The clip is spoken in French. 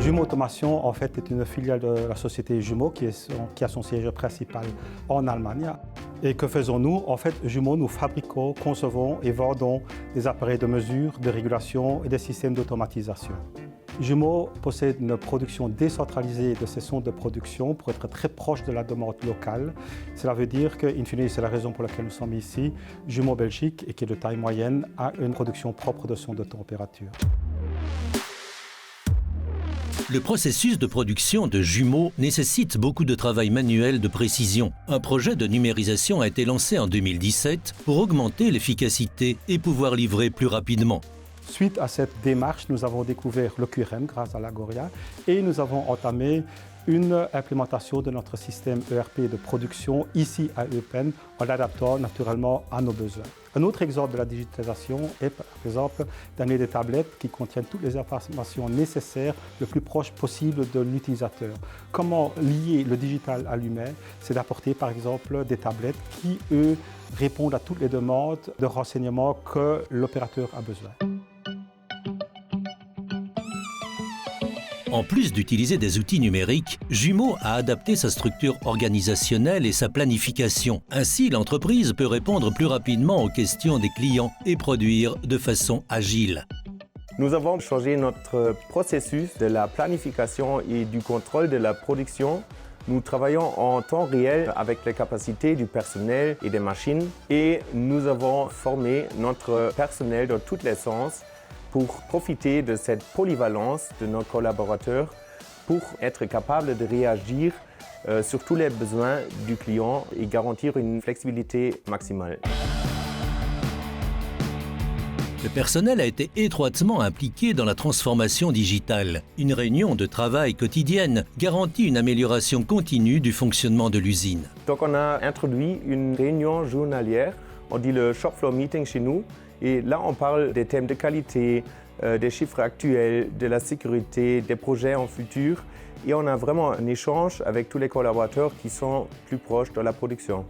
Jumeau Automation, en fait, est une filiale de la société Jumeau qui a son siège principal en Allemagne. Et que faisons-nous? En fait, Jumeau, nous fabriquons, concevons et vendons des appareils de mesure, de régulation et des systèmes d'automatisation. Jumeau possède une production décentralisée de ses centres de production pour être très proche de la demande locale. Cela veut dire que, in fine, c'est la raison pour laquelle nous sommes ici, Jumeau Belgique, et qui est de taille moyenne, a une production propre de sondes de température. Le processus de production de Jumeau nécessite beaucoup de travail manuel de précision. Un projet de numérisation a été lancé en 2017 pour augmenter l'efficacité et pouvoir livrer plus rapidement. Suite à cette démarche, nous avons découvert le QRM grâce à l'Agoria et nous avons entamé une implémentation de notre système ERP de production ici à Eupen en l'adaptant naturellement à nos besoins. Un autre exemple de la digitalisation est par exemple d'amener des tablettes qui contiennent toutes les informations nécessaires le plus proche possible de l'utilisateur. Comment lier le digital à l'humain? C'est d'apporter par exemple des tablettes qui, eux, répondent à toutes les demandes de renseignements que l'opérateur a besoin. En plus d'utiliser des outils numériques, Jumeau a adapté sa structure organisationnelle et sa planification. Ainsi, l'entreprise peut répondre plus rapidement aux questions des clients et produire de façon agile. Nous avons changé notre processus de la planification et du contrôle de la production. Nous travaillons en temps réel avec les capacités du personnel et des machines et nous avons formé notre personnel dans tous les sens pour profiter de cette polyvalence de nos collaborateurs pour être capable de réagir sur tous les besoins du client et garantir une flexibilité maximale. Le personnel a été étroitement impliqué dans la transformation digitale. Une réunion de travail quotidienne garantit une amélioration continue du fonctionnement de l'usine. Donc on a introduit une réunion journalière, on dit le shop floor meeting chez nous, et là on parle des thèmes de qualité, des chiffres actuels, de la sécurité, des projets en futur, et on a vraiment un échange avec tous les collaborateurs qui sont plus proches de la production.